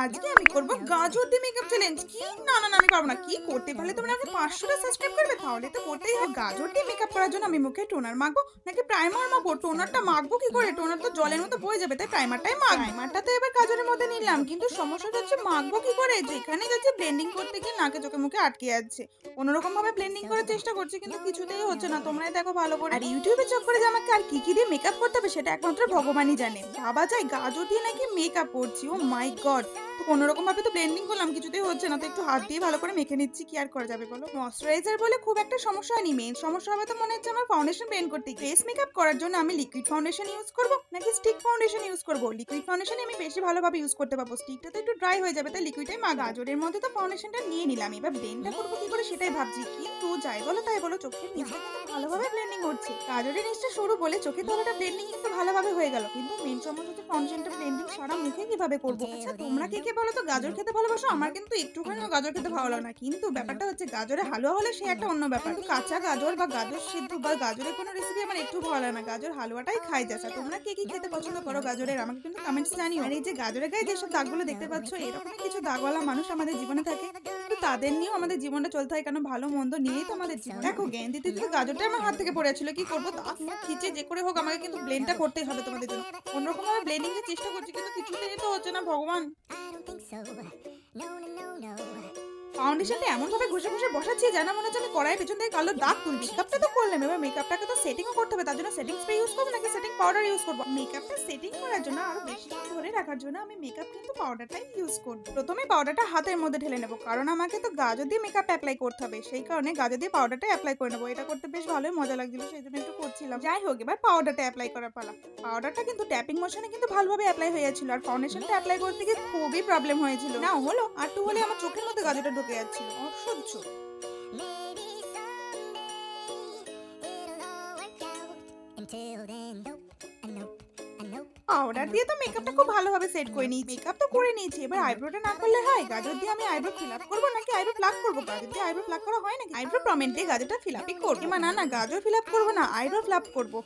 আজকে আমি করব গাজর দিয়ে মেকআপ চ্যালেঞ্জ। কি? না না না, আমি পারবো না। কি করতে পারলে তোমরা আমাকে 500টা সাবস্ক্রাইব করবে? তাহলে তো করতেই হবে। গাজর দিয়ে মেকআপ করার জন্য আমি মুখে টোনার মাখবো নাকি প্রাইমার মাখবো? টোনারটা মাখবো কি করে? টোনার তো জলের মতো বয়ে যাবে, তাই প্রাইমারটাই মাখ। প্রাইমারটা তো এবার গাজরের মধ্যে নিলাম, কিন্তু সমস্যাটা হচ্ছে মাখবো কি করে? যেখানে যাচ্ছে ব্লেন্ডিং করতে গিয়ে নাকে চোখে মুখে আটকে যাচ্ছে। কোনোরকম ভাবে ব্লেন্ডিং করার চেষ্টা করছি, কিন্তু কিছুতেই হচ্ছে না। তোমরাই দেখো ভালো করে। আর ইউটিউবে চেক করে যে আমাকে আর কি কি দিয়ে মেকআপ করতে হবে সেটা একমাত্র ভগবানই জানে। ভাবা যায় গাজর দিয়ে নাকি মেকআপ করছি? ও মাই গড! তো কোনোরকম ভাবে তো ব্লেন্ডিং করলাম, কিছুতেই হচ্ছে না। তো একটু হাত দিয়ে ভালো করে মেখে নিচ্ছি। কি আর করা যাবে বলো? ময়শ্চারাইজার বলে খুব একটা সমস্যা হয়নি। মেইন সমস্যা হবে তো মনে হচ্ছে আমার ফাউন্ডেশন ব্লেন্ড করতে গিয়ে। ফেস মেকআপ করার জন্য আমি লিকুইড ফাউন্ডেশন ইউজ করব নাকি স্টিক ফাউন্ডেশন ইউজ করব? লিকুইড ফাউন্ডেশন আমি বেশি ভালোভাবে ইউজ করতে পারবো। স্টিকটা তো একটু ড্রাই হয়ে যাবে, তাই লিকুইডটাই মা। গাজরের মধ্যে তো ফাউন্ডেশনটা নিয়ে নিলাম, এবার ব্লেন্ডটা করবো কি করে সেটাই ভাবছি। কিন্তু যাই বলো তাই বলো, চোখের নিচটা কিন্তু ভালোভাবে ব্লেন্ডিং হচ্ছে। গাজরের নিচটা সরু বলে চোখের তলাটা ব্লেন্ডিং কিন্তু ভালোভাবে হয়ে গেল, কিন্তু মেইন সমস্যা হচ্ছে ফাউন্ডেশনটা ব্লেন্ডিং সারা মুখে কিভাবে করবো? আচ্ছা তোমরা কে কে বলো তো গাজর খেতে ভালোবাসো? আমার কিন্তু একটুখানিও গাজর খেতে ভালো লাগে না। কিন্তু ব্যাপারটা হচ্ছে গাজরে হালুয়া হলে সে একটা অন্য ব্যাপার। কিন্তু কাঁচা গাজর বা গাজর সিদ্ধ বা গাজরের কোনো রেসিপি আমার একটু ভালো লাগে না। গাজর হালুয়াটাই খাই যাচ্ছে। তোমরা কে কি খেতে পছন্দ করো গাজরের? আমাকে কিন্তু কমেন্টস জানিও। আর এই যে গাজরের গায়ে যেসব দাগগুলো দেখতে পাচ্ছ, এরকমই কিছু দাগওয়ালা মানুষ আমাদের জীবনে থাকে, কিন্তু তাদের নিয়েও আমাদের জীবনটা চলতে হয়। কেন? ভালো মন্দ নিয়েই তো আমাদের জীবন। দেখো জ্ঞান দিতে দিতে গাজরটা আমার হাত থেকে পড়েছিল। কি করবো? দাঁত মুখ খিচে যে করে হোক আমাকে কিন্তু ব্লেন্ডটা করতেই হবে তোমাদের জন্য। কোনোরকম ভাবে ব্লেন্ডিং এর চেষ্টা করছি, কিন্তু কিছুতেই তো হচ্ছে না। ভগবান! ফাউন্ডেশনটা এমন ভাবে ঘষে ঘষে বসাচ্ছি যেন মনে হচ্ছে আমি কড়াইয়ের পেছন থেকে কালো দাগ তুলছি। মেকআপটা তো করলাম, এবার মেকআপটাকে তো সেটিংও করতে হবে। তার জন্য সেটিং স্প্রে ইউজ করবো নাকি সেটিং পাউডার ইউজ করবো? মেকআপটা সেটিং করার জন্য আরো বেশি দিন ধরে রাখার জন্য আমি মেকআপ কিন্তু পাউডারটাই ইউজ করবো। প্রথমে পাউডারটা হাতের মধ্যে ঢেলে নেবো, কারণ আমাকে তো গাজর দিয়ে মেকআপ অ্যাপ্লাই করতে হবে। সেই কারণে গাজর দিয়ে পাউডারটা অ্যাপ্লাই করে নেবো। এটা করতে বেশ ভালোই মজা লাগছিল, সেই জন্য একটু করছিলাম। যাই হোক, এবার পাউডারটা অ্যাপ্লাই করার পালা। পাউডারটা কিন্তু ট্যাপিং মোশনে কিন্তু ভালোভাবে অ্যাপ্লাই হয়ে যাচ্ছিল, আর ফাউন্ডেশনটা অ্যাপ্লাই করতে গিয়ে খুবই প্রবলেম হয়েছিল। না হলো আর একটু হলে আমার চোখের মধ্যে গাজরটা ঢুকে যাচ্ছিল। অসহ্য। পাউডার দিয়ে তো মেকআপটা খুব ভালোভাবে সেট করে নিয়েছি। মেকআপ তো করে নিয়েছি, এবার আইব্রোটা না করলে হয়? গাজর দিয়ে আমি আইব্রো ফিল আপ করবো নাকি আইব্রো প্লাক করবো? গাজর দিয়ে আইব্রো প্লাক করা হয় নাকি? আইব্রো প্রমেন্ট দিয়ে গাজরটা ফিল আপই করবো। এমা না না, গাজর ফিল আপ করবো না, আইব্রো ফিল আপ করবো।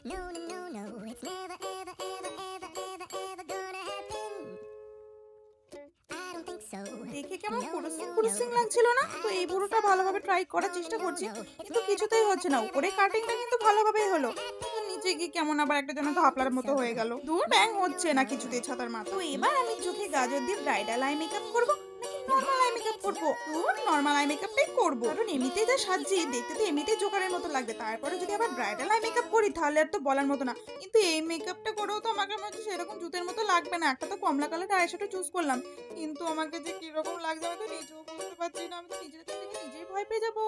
দেখে কেমন কুরুসিং কুরুসিং লাগছিল না? তো এই পুরোটা ভালোভাবে ট্রাই করার চেষ্টা করছি, কিন্তু কিছুতেই হচ্ছে না। উপরে কাটিংটা কিন্তু ভালোভাবেই হলো, কিন্তু নিচে গিয়ে কেমন আবার একটা যেন ঘাপলার মতো হয়ে গেল। দূর, ব্যাং হচ্ছে না কিছুতেই ছাতার মাথা। তো এবার আমি চোখে গাজর দিয়ে ব্রাইডাল আই মেকআপ করবো নাকি নর্মাল আই মেকআপ করবো? দূর, নর্মাল আই মেকআপটাই করবো, কারণ এমনিতেই যা সাজছি দেখতে তো এমনিতেই জোকারের মতো লাগবে। তারপরে যদি আবার ব্রাইডাল আই মেকআপ করি তাহলে আর তো বলার মতো না। কিন্তু এই মেকআপটা করেও তো আমাকে মনে হচ্ছে সেরকম জুতের মতো লাগবে না। একটা তো কমলা কালার আইশ্যাডো চুজ করলাম, কিন্তু আমাকে যে কিরকম লাগছে আমি তো নিজেও বুঝতে পারছি না। আমি তো নিজের কাছে দেখে নিজেই ভয় পেয়ে যাবো।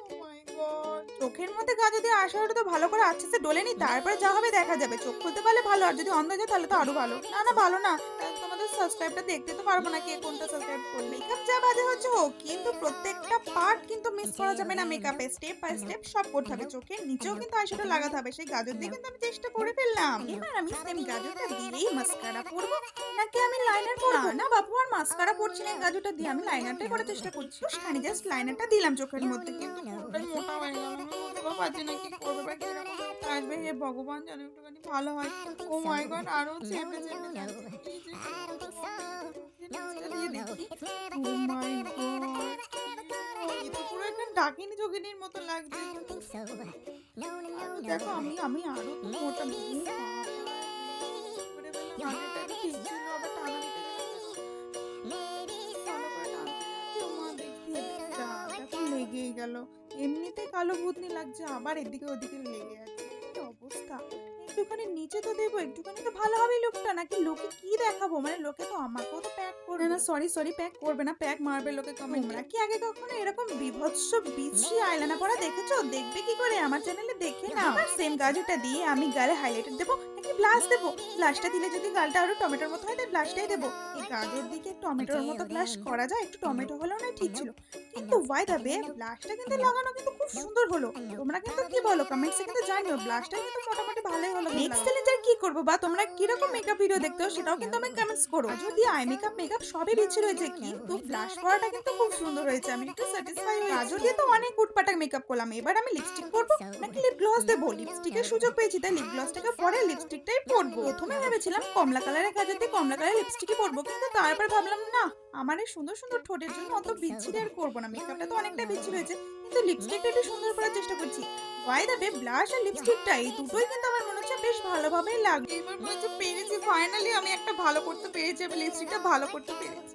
ও মাই গড! চোখের মধ্যে গা যদি আইশ্যাডোটা তো ভালো করে আস্তে আস্তে ডলে নি, তারপরে যা হবে দেখা যাবে। চোখ খুলতে পারলে ভালো, আর যদি অন্ধ হয়ে যায় তাহলে তো আরো ভালো। না না, ভালো না। তোমাদের সাবস্ক্রাইবটা দেখতে তো পারবো না কে কোনটা সাবস্ক্রাইব করবে। মেকআপ যা বাজে হচ্ছে হোক, কিন্তু প্রত্যেকটা পার্ট কিন্তু মিস করা যাবে না। মেকআপে স্টেপ বাই স্টেপ সব করতে হবে। চোখের নিচেও কিন্তু আইশ্যাডো লাগাতে হবে। সেই গাজর দিয়ে কিন্তু আমি চেষ্টা করে ফেললাম। এবার আমি সেম গাজরটা দিয়েই মাস্কারা করবো নাকি আমি লাইনার করবো? না বাবু, আর মাস্কারা করছি না গাজরটা দিয়ে, আমি লাইনারটাই করার চেষ্টা করছি। খানি জাস্ট লাইনারটা দিলাম চোখের মধ্যে, কিন্তু পুরোটাই মোটা হয়ে গেল। আমি বুঝতে পারছি না কি করবো বা কিরকম আসবে। হে ভগবান, যেন একটুখানি ভালো হয়। ও মাই গড, আরো চেপে চেপে যাচ্ছে। কি যে করবো? নিচটা দিয়ে দেখি। ও মাই গড, এ তো পুরো একটা ডাকিনী যোগিনীর মতো লাগছে। আরো দেখো, আমি আমি আরো তো মোটা। করে ফেললাম। আগেরটা একটু ঠিক ছিল, আবার টানা দিতে গেলে ভালো করে টানতে যাচ্ছি। ও মা, দেখি যা, দেখো লেগেই গেল। এমনিতে কালো ভূতনি লাগছে, আবার এদিকে ওদিকে লেগে যাচ্ছে। কি অবস্থা! একটুখানি নিচে তো দেবো, একটুখানি তো ভালো হবে লুকটা, নাকি লোকে কি দেখাবো? মানে লোকে তো আমাকেও তো প্যাক করবে না। সরি সরি, প্যাক করবে না, প্যাক মারবে লোকে কমেন্ট। তোমরা কি আগে কখনো এরকম বিভৎস বিশ্রী আইলাইনার পরা দেখেছো? দেখবে কি করে? আমার চ্যানেলে দেখে নাও। এবার সেম গাজরটা দিয়ে আমি গালে হাইলাইটার দেবো নাকি ব্লাশ দেবো? ব্লাশটা দিলে যদি গালটা আরো টমেটোর মতো হয় তাই ব্লাশটাই দেবো। এই গাজর দিকে টমেটোর মতো ব্লাশ করা যায়? একটু টমেটো হলেও না ঠিক ছিল, কিন্তু ওয়াই দা বে, ব্লাশটা কিন্তু লাগানো কিন্তু খুব সুন্দর হলো। তোমরা কিন্তু কি বলো কমেন্টসে কিন্তু জানিও। ব্লাশটা কিন্তু মোটামুটি ভালোই হলো। ভালো নেক্সট চ্যালেঞ্জ আর কি করবো বা তোমরা কিরকম মেকআপ ভিডিও দেখতে हो সেটাও কিন্তু আমি কমেন্টস করো। যদি আই মেকআপ সবই বিচ্ছি রয়েছে কিন্তু ব্লাশ করাটা কিন্তু খুব সুন্দর হয়েছে, আমি একটু স্যাটিসফাই হয়েছি। কাজল দিয়ে তো অনেক উটপাটাক মেকআপ করলাম, এবার আমি লিপস্টিক পরবো নাকি লিপ গ্লস দেবো। লিপস্টিকের সুযোগ পেয়েছি তাই লিপ গ্লসটাকে পরে লিপস্টিকটাই পরবো। প্রথমে ভেবেছিলাম কমলা কালারের কাজল দিয়ে কমলা কালারের লিপস্টিকই পরবো, কিন্তু তারপর ভাবলাম না, আমার এই সুন্দর সুন্দর ঠোঁটের জন্য অত বিচ্ছিরি আর করবো না। মেকআপটা তো অনেকটা বিচ্ছিরি হয়েছে কিন্তু লিপস্টিকটা একটু সুন্দর করার চেষ্টা করছি। বাই দ্য ওয়ে ব্লাশ আর লিপস্টিকটা এই দুটোই কিন্তু আমার মনে হচ্ছে বেশ ভালোভাবেই লাগবে। এবার মনে হচ্ছে পেরেছি, ফাইনালি আমি একটা ভালো করতে পেরেছি, আমি লিপস্টিকটা ভালো করতে পেরেছি।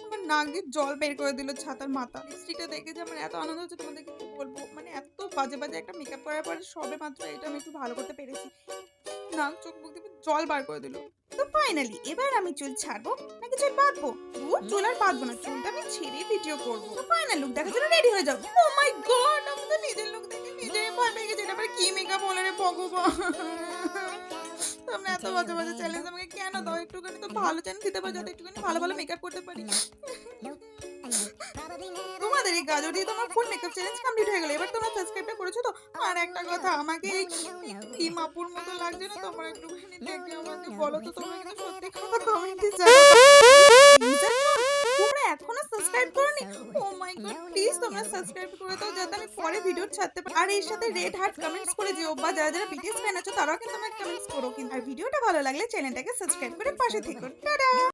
আমার নাক দিয়ে জল বের করে দিল ছাতার মাথা। লিপস্টিকটা দেখে যে আমার এত আনন্দ হচ্ছে তোমাদেরকে কি বলবো, মানে এত বাজে বাজে একটা মেকআপ করার পরে সবে মাত্র এটা আমি একটু ভালো করতে পেরেছি। নাক চোখ মুখ দিয়ে জল বার করে দিল। তো ফাইনালি এবার আমি চুল ছাড়বো নাকি চুল বাঁধবো? চুল আর বাঁধবো না, চুলটা আমি ছেড়ে ভিডিও করবো। তো ফাইনাল লুক দেখার জন্য রেডি হয়ে যাও। ও মাই গড, আমি তো নিজের লুক দেখে নিজেই ভয় পেয়ে গেছি। এটা আবার কি মেকআপ হলো রে ভগবান। তোমরা এত বাজে বাজে চ্যালেঞ্জ আমাকে কেন দাও? একটুখানি তো ভালো চ্যালেঞ্জ দিতে পারো যাতে একটুখানি ভালো ভালো মেকআপ করতে পারি। তোমাদের এই গাজর দিয়ে তো আমার ফুল মেকআপ চ্যালেঞ্জ কমপ্লিট হয়ে গেল। এবার তোমরা সাবস্ক্রাইবটা করেছো তো? আর একটা কথা, আমাকে এই ক্রিম আপুর মতো লাগছে না? তোমরা একটুখানি দেখে আমাকে বলো তো, তোমরা কিন্তু সত্যি কথা কমেন্টে জানাও। তোমরা এখনো সাবস্ক্রাইব করোনি? ও মাই গড, প্লিজ তোমরা সাবস্ক্রাইব করে দাও যাতে আমি পরে ভিডিও ছাড়তে পারি। আর এর সাথে রেড হার্ট কমেন্টস করে যেও, বা যারা যারা বিটিএস ফ্যান আছো তারাও কিন্তু আমাকে কমেন্টস করো। কিন্তু আর ভিডিওটা ভালো লাগলে চ্যানেলটাকে সাবস্ক্রাইব করে পাশে থেকো। টাটা।